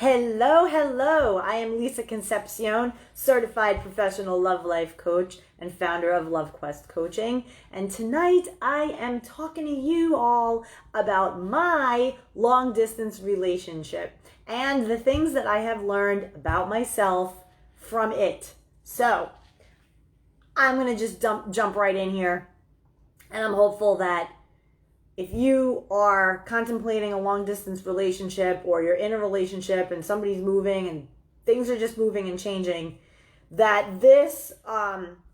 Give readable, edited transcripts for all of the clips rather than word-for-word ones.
Hello, hello. I am Lisa Concepcion, certified professional love life coach and founder of Love Quest Coaching. And tonight I am talking to you all about my long distance relationship and the things that I have learned about myself from it. So I'm going to just jump right in here. And I'm hopeful that if you are contemplating a long distance relationship or you're in a relationship and somebody's moving and things are just moving and changing, that this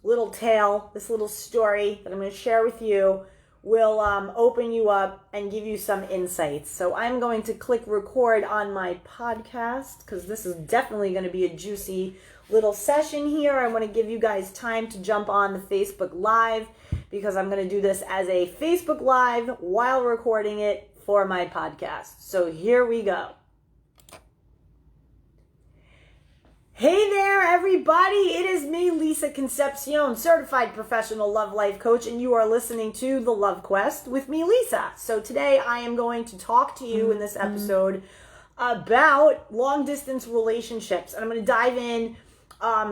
little tale, this little story that I'm going to share with you will open you up and give you some insights. So I'm going to click record on my podcast because this is definitely going to be a juicy little session here. I want to give you guys time to jump on the Facebook Live because I'm going to do this as a Facebook Live while recording it for my podcast. So here we go. Hey there, everybody. It is me, Lisa Concepcion, certified professional love life coach, and you are listening to The Love Quest with me, Lisa. So today I am going to talk to you in this episode about long distance relationships. And I'm going to dive in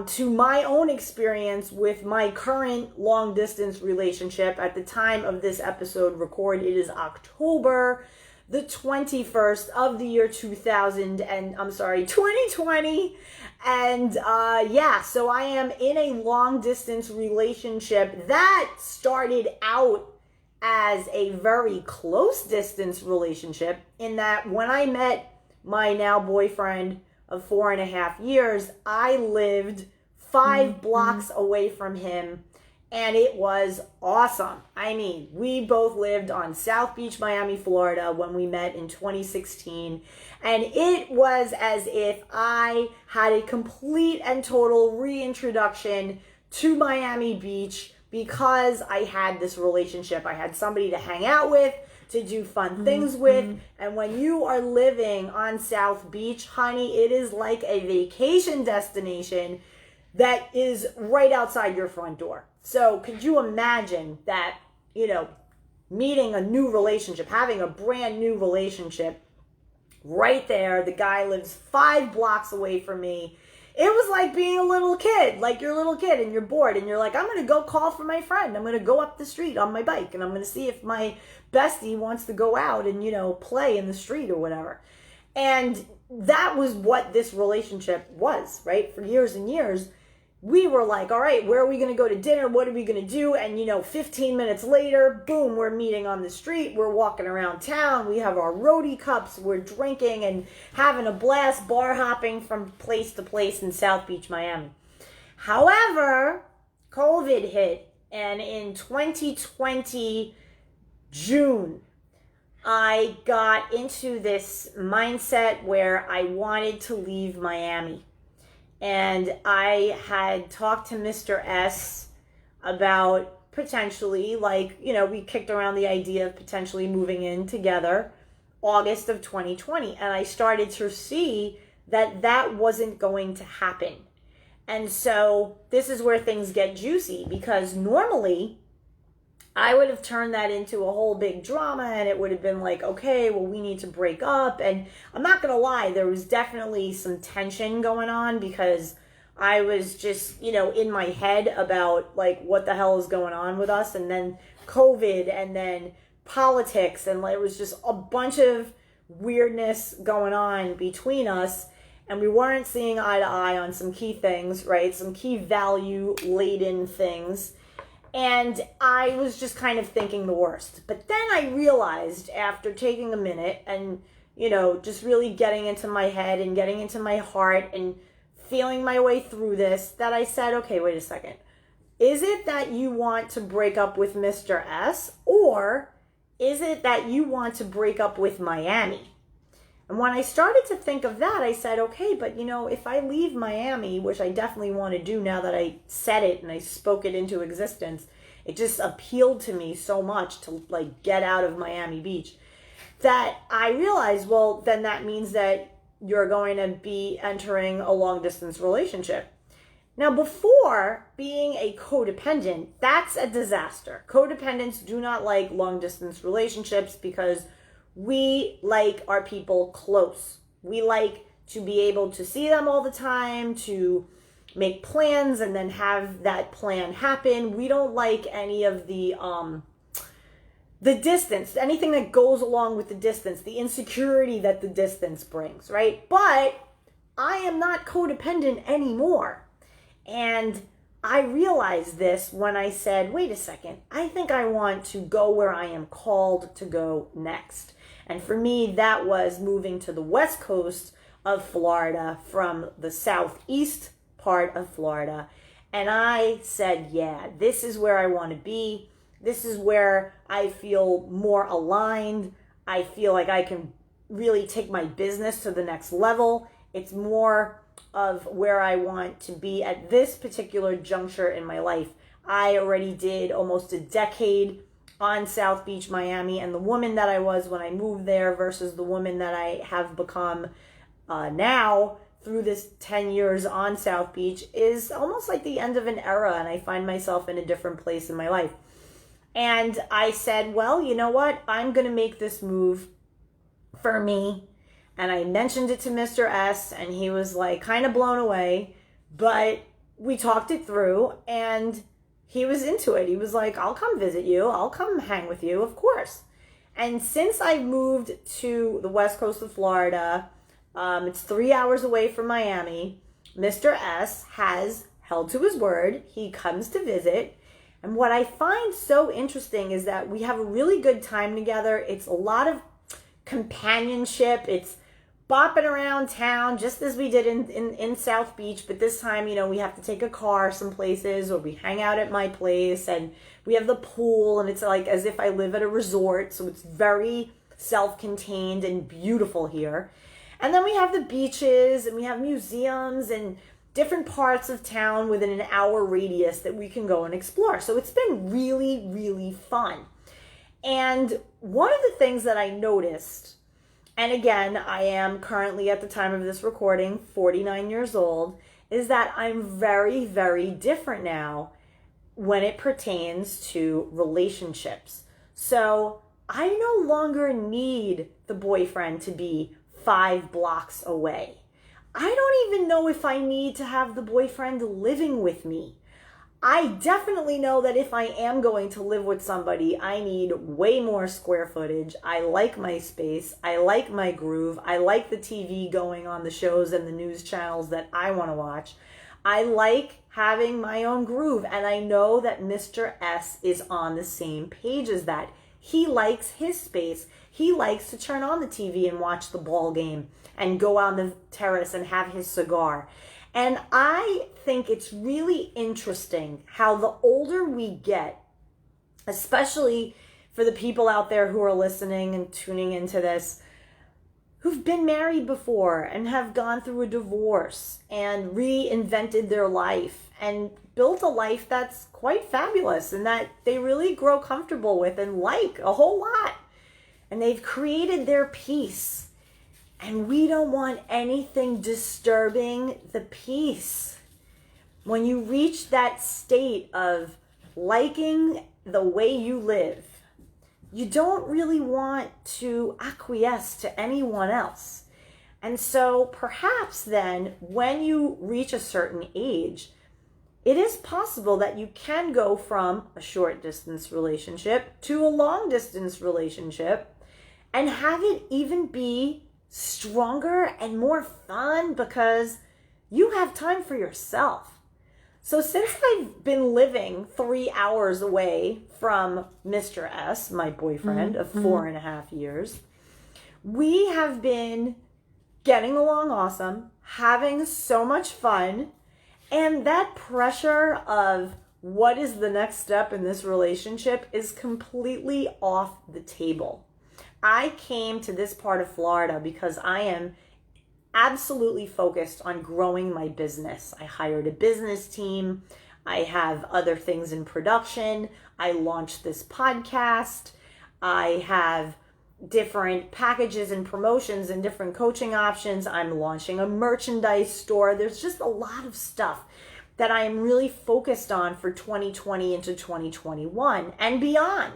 to my own experience with my current long distance relationship. At the time of this episode record, it is October the 21st of the year 2020. And so I am in a long distance relationship that started out as a very close distance relationship, in that when I met my now boyfriend of 4.5 years, I lived 5 blocks away from him, and it was awesome. I mean, we both lived on South Beach, Miami, Florida when we met in 2016, and it was as if I had a complete and total reintroduction to Miami Beach because I had this relationship. I had somebody to hang out with, to do fun things with. And when you are living on South Beach, honey, it is like a vacation destination that is right outside your front door. So could you imagine that, meeting a new relationship, having a brand new relationship right there? The guy lives 5 blocks away from me. It was like being a little kid, like you're a little kid and you're bored and you're like, I'm going to go call for my friend. I'm going to go up the street on my bike and I'm going to see if my bestie wants to go out and, play in the street or whatever. And that was what this relationship was, right? For years and years, we were like, all right, where are we going to go to dinner? What are we going to do? And, 15 minutes later, boom, we're meeting on the street. We're walking around town. We have our roadie cups. We're drinking and having a blast, bar hopping from place to place in South Beach, Miami. However, COVID hit. And in 2020, June, I got into this mindset where I wanted to leave Miami. And I had talked to Mr. S about potentially, we kicked around the idea of potentially moving in together August of 2020. And I started to see that that wasn't going to happen. And so this is where things get juicy, because normally I would have turned that into a whole big drama and it would have been like, okay, well, we need to break up. And I'm not going to lie, there was definitely some tension going on because I was just, in my head about what the hell is going on with us. And then COVID and then politics. And it was just a bunch of weirdness going on between us. And we weren't seeing eye to eye on some key things, right? Some key value laden things. And I was just kind of thinking the worst. But then I realized, after taking a minute and, just really getting into my head and getting into my heart and feeling my way through this, that I said, okay, wait a second. Is it that you want to break up with Mr. S, or is it that you want to break up with Miami? And when I started to think of that, I said, okay, but if I leave Miami, which I definitely want to do now that I said it and I spoke it into existence, it just appealed to me so much to get out of Miami Beach, that I realized, well, then that means that you're going to be entering a long distance relationship. Now, before being a codependent, that's a disaster. Codependents do not like long distance relationships because we like our people close. We like to be able to see them all the time, to make plans and then have that plan happen. We don't like any of the distance, anything that goes along with the distance, the insecurity that the distance brings, right? But I am not codependent anymore. And I realized this when I said, wait a second, I think I want to go where I am called to go next. And for me, that was moving to the west coast of Florida from the southeast part of Florida. And I said, yeah, this is where I want to be. This is where I feel more aligned. I feel like I can really take my business to the next level. It's more of where I want to be at this particular juncture in my life. I already did almost a decade on South Beach, Miami, and the woman that I was when I moved there versus the woman that I have become now through this 10 years on South Beach is almost like the end of an era, and I find myself in a different place in my life. And I said, well, you know what? I'm going to make this move for me. And I mentioned it to Mr. S, and he was like kind of blown away, but we talked it through and he was into it. He was like, I'll come visit you. I'll come hang with you, of course. And since I moved to the west coast of Florida, it's 3 hours away from Miami, Mr. S has held to his word. He comes to visit. And what I find so interesting is that we have a really good time together. It's a lot of companionship. It's bopping around town just as we did in South Beach. But this time, you know, we have to take a car some places, or we hang out at my place, and we have the pool, and it's like as if I live at a resort. So it's very self-contained and beautiful here. And then we have the beaches, and we have museums and different parts of town within an hour radius that we can go and explore. So it's been really, really fun. And one of the things that I noticed, and again, I am currently at the time of this recording, 49 years old, is that I'm very, very different now when it pertains to relationships. So I no longer need the boyfriend to be 5 blocks away. I don't even know if I need to have the boyfriend living with me. I definitely know that if I am going to live with somebody, I need way more square footage. I like my space. I like my groove. I like the TV going on the shows and the news channels that I want to watch. I like having my own groove. And I know that Mr. S is on the same page as that. He likes his space. He likes to turn on the TV and watch the ball game and go on the terrace and have his cigar. And I think it's really interesting how the older we get, especially for the people out there who are listening and tuning into this, who've been married before and have gone through a divorce and reinvented their life and built a life that's quite fabulous and that they really grow comfortable with and like a whole lot. And they've created their peace. And we don't want anything disturbing the peace. When you reach that state of liking the way you live, you don't really want to acquiesce to anyone else. And so perhaps then when you reach a certain age, it is possible that you can go from a short distance relationship to a long distance relationship and have it even be stronger and more fun because you have time for yourself. So since I've been living 3 hours away from Mr. S, my boyfriend of 4.5 years, we have been getting along awesome, having so much fun, and that pressure of what is the next step in this relationship is completely off the table. I came to this part of Florida because I am absolutely focused on growing my business. I hired a business team. I have other things in production. I launched this podcast. I have different packages and promotions and different coaching options. I'm launching a merchandise store. There's just a lot of stuff that I am really focused on for 2020 into 2021 and beyond.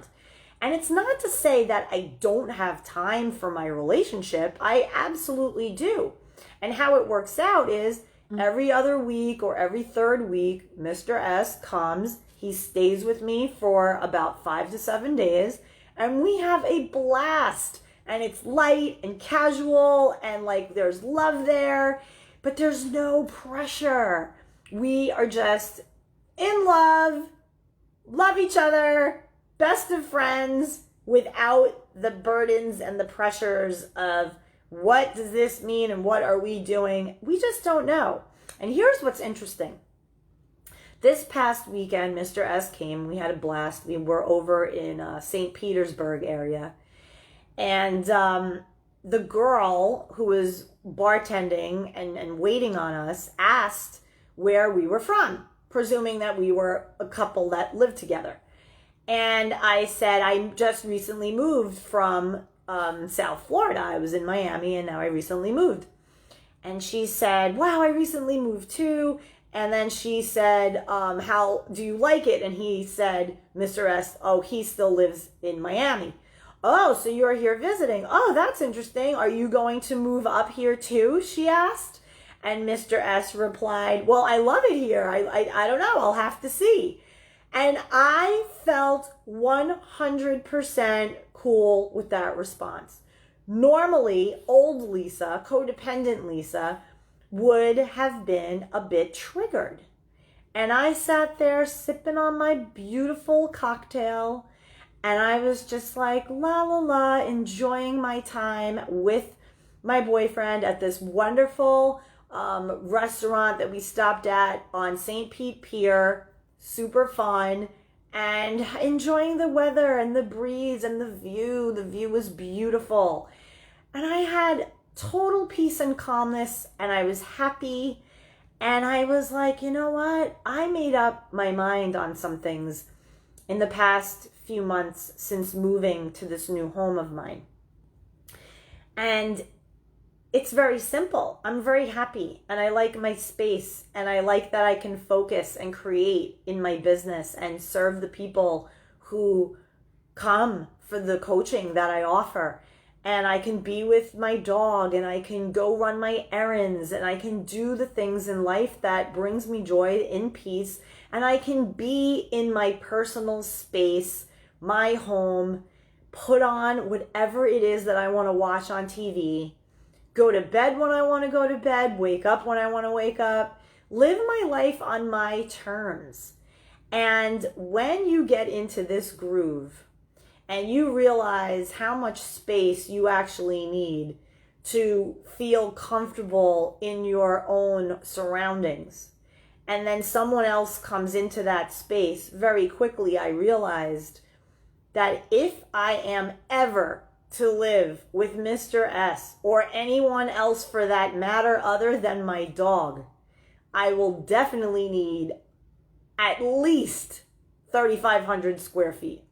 And it's not to say that I don't have time for my relationship. I absolutely do. And how it works out is every other week or every third week, Mr. S comes, he stays with me for about 5 to 7 days, and we have a blast. And it's light and casual, and like there's love there, but there's no pressure. We are just in love each other, best of friends, without the burdens and the pressures of what does this mean and what are we doing? We just don't know. And here's what's interesting. This past weekend, Mr. S came. We had a blast. We were over in St. Petersburg area. And the girl who was bartending and waiting on us asked where we were from, presuming that we were a couple that lived together. And I said, I just recently moved from South Florida. I was in Miami and now I recently moved. And she said, wow, I recently moved too. And then she said, how do you like it? And he said, Mr. S, oh, he still lives in Miami. Oh, so you're here visiting. Oh, that's interesting. Are you going to move up here too? She asked. And Mr. S replied, well, I love it here. I don't know. I'll have to see. And I felt 100% cool with that response. Normally, old Lisa, codependent Lisa, would have been a bit triggered. And I sat there sipping on my beautiful cocktail, and I was just like, la la la, enjoying my time with my boyfriend at this wonderful restaurant that we stopped at on St. Pete Pier. Super fun, and enjoying the weather and the breeze and the view. The view was beautiful. And I had total peace and calmness, and I was happy. And I was like, you know what? I made up my mind on some things in the past few months since moving to this new home of mine. And it's very simple. I'm very happy, and I like my space, and I like that I can focus and create in my business and serve the people who come for the coaching that I offer. And I can be with my dog, and I can go run my errands, and I can do the things in life that brings me joy in peace. And I can be in my personal space, my home, put on whatever it is that I want to watch on TV, go to bed when I want to go to bed, wake up when I want to wake up, live my life on my terms. And when you get into this groove and you realize how much space you actually need to feel comfortable in your own surroundings, and then someone else comes into that space, very quickly I realized that if I am ever to live with Mr. S or anyone else for that matter other than my dog, I will definitely need at least 3,500 square feet.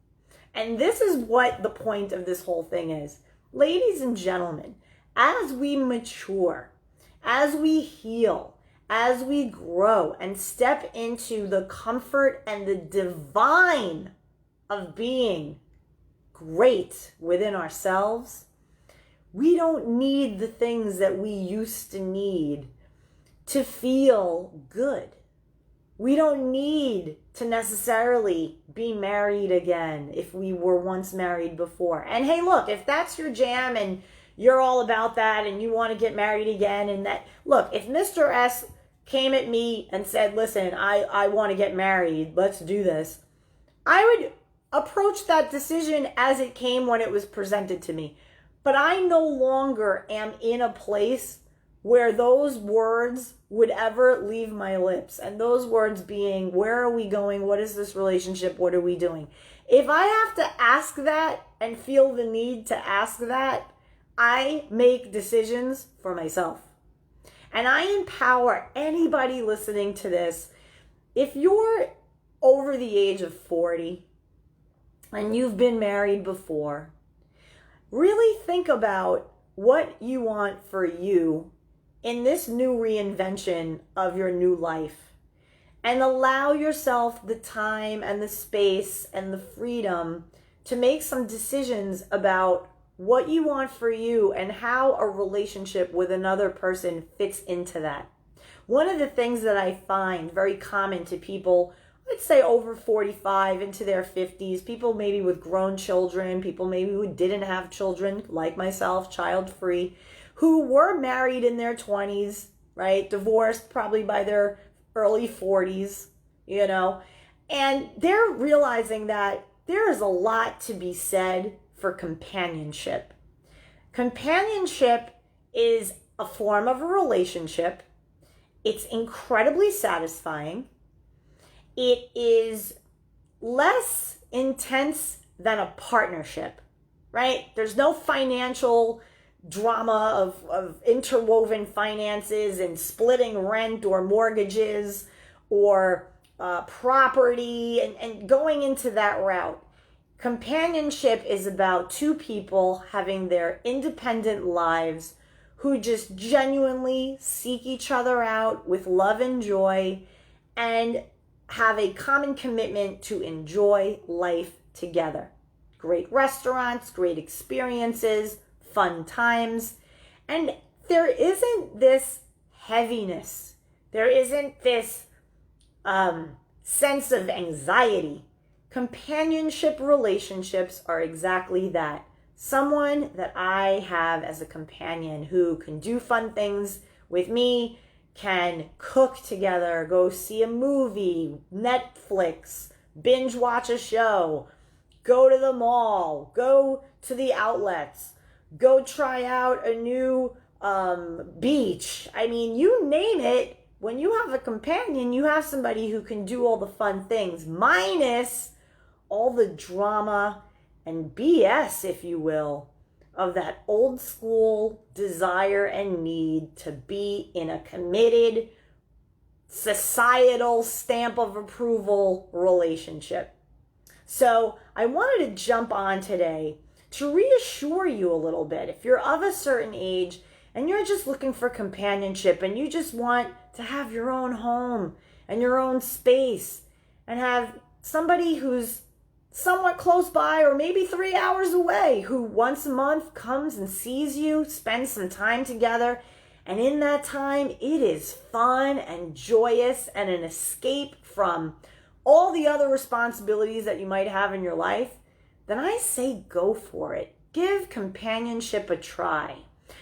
And this is what the point of this whole thing is. Ladies and gentlemen, as we mature, as we heal, as we grow and step into the comfort and the divine of being great within ourselves, we don't need the things that we used to need to feel good. We don't need to necessarily be married again if we were once married before. And hey, look, if that's your jam and you're all about that and you want to get married again, and that, look, if Mr. S came at me and said, listen, I want to get married, let's do this, I would approach that decision as it came when it was presented to me. But I no longer am in a place where those words would ever leave my lips. And those words being, where are we going? What is this relationship? What are we doing? If I have to ask that and feel the need to ask that, I make decisions for myself. And I empower anybody listening to this. If you're over the age of 40 and you've been married before, really think about what you want for you in this new reinvention of your new life, and allow yourself the time and the space and the freedom to make some decisions about what you want for you and how a relationship with another person fits into that. One of the things that I find very common to people, I'd say over 45 into their 50s, people maybe with grown children, people maybe who didn't have children, like myself, child-free, who were married in their 20s, right? Divorced probably by their early 40s, and they're realizing that there is a lot to be said for companionship. Companionship is a form of a relationship. It's incredibly satisfying. It is less intense than a partnership, right? There's no financial drama of interwoven finances and splitting rent or mortgages or property and going into that route. Companionship is about two people having their independent lives who just genuinely seek each other out with love and joy and have a common commitment to enjoy life together. Great restaurants, great experiences, fun times. And there isn't this heaviness. There isn't this sense of anxiety. Companionship relationships are exactly that. Someone that I have as a companion who can do fun things with me, can cook together, go see a movie, Netflix, binge watch a show, go to the mall, go to the outlets, go try out a new beach. I mean, you name it. When you have a companion, you have somebody who can do all the fun things, minus all the drama and BS, if you will, of that old school desire and need to be in a committed, societal stamp of approval relationship. So I wanted to jump on today to reassure you a little bit. If you're of a certain age and you're just looking for companionship and you just want to have your own home and your own space and have somebody who's somewhat close by or maybe 3 hours away who once a month comes and sees you, spends some time together, and in that time it is fun and joyous and an escape from all the other responsibilities that you might have in your life, then I say go for it. Give companionship a try.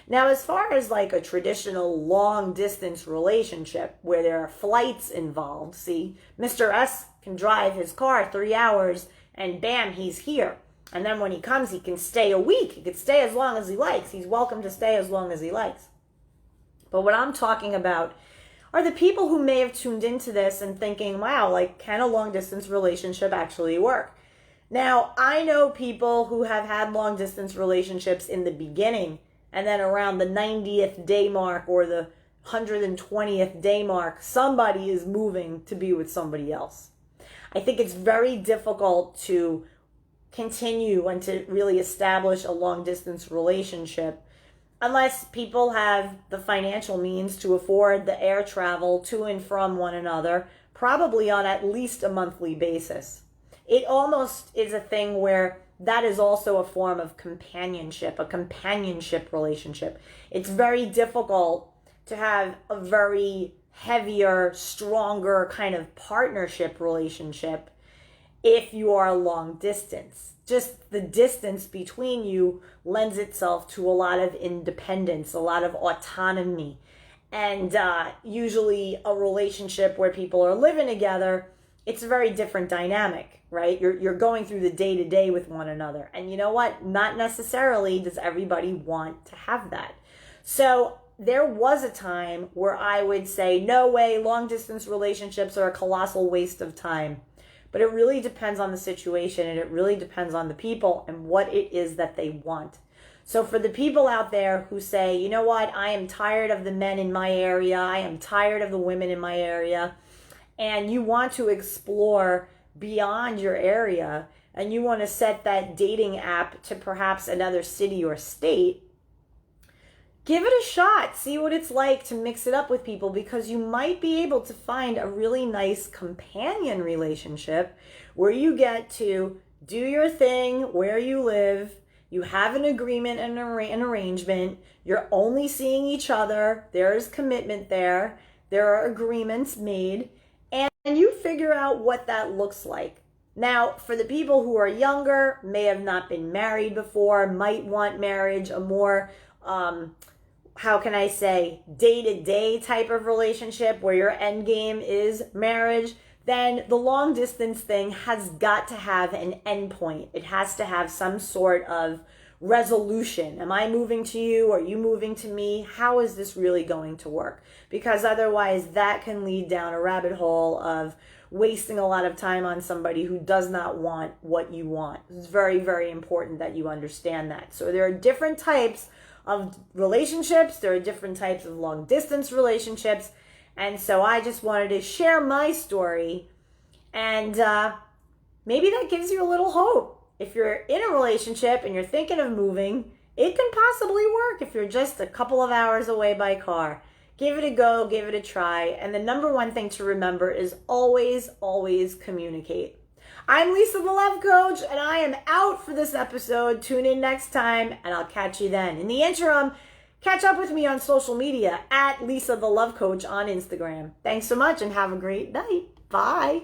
Now, as far as like a traditional long distance relationship where there are flights involved, see, Mr. S can drive his car 3 hours and bam, he's here. And then when he comes, he can stay a week. He could stay as long as he likes. He's welcome to stay as long as he likes. But what I'm talking about are the people who may have tuned into this and thinking, wow, like, can a long distance relationship actually work? Now, I know people who have had long distance relationships in the beginning, and then around the 90th day mark or the 120th day mark, somebody is moving to be with somebody else. I think it's very difficult to continue and to really establish a long distance relationship unless people have the financial means to afford the air travel to and from one another, probably on at least a monthly basis. It almost is a thing where that is also a form of companionship, a companionship relationship. It's very difficult to have a very heavier, stronger kind of partnership relationship if you are long distance. Just the distance between you lends itself to a lot of independence, a lot of autonomy. And usually a relationship where people are living together, it's a very different dynamic, right? You're going through the day-to-day with one another. And you know what? Not necessarily does everybody want to have that. So there was a time where I would say, no way, long distance relationships are a colossal waste of time. But it really depends on the situation, and it really depends on the people and what it is that they want. So for the people out there who say, you know what, I am tired of the men in my area, I am tired of the women in my area, and you want to explore beyond your area, and you want to set that dating app to perhaps another city or state, give it a shot. See what it's like to mix it up with people, because you might be able to find a really nice companion relationship where you get to do your thing where you live. You have an agreement and an arrangement. You're only seeing each other. There is commitment there. There are agreements made. And you figure out what that looks like. Now, for the people who are younger, may have not been married before, might want marriage, a more, how can I say, day-to-day type of relationship where your end game is marriage, then the long distance thing has got to have an end point. It has to have some sort of resolution. Am I moving to you? Are you moving to me? How is this really going to work? Because otherwise that can lead down a rabbit hole of wasting a lot of time on somebody who does not want what you want. It's very, very important that you understand that. So there are different types of relationships. There are different types of long distance relationships. And so I just wanted to share my story, and maybe that gives you a little hope. If you're in a relationship and you're thinking of moving, it can possibly work if you're just a couple of hours away by car. Give it a go, give it a try. And the number one thing to remember is always, always communicate. I'm Lisa, the Love Coach, and I am out for this episode. Tune in next time, and I'll catch you then. In the interim, catch up with me on social media at Lisa, the Love Coach on Instagram. Thanks so much, and have a great night. Bye.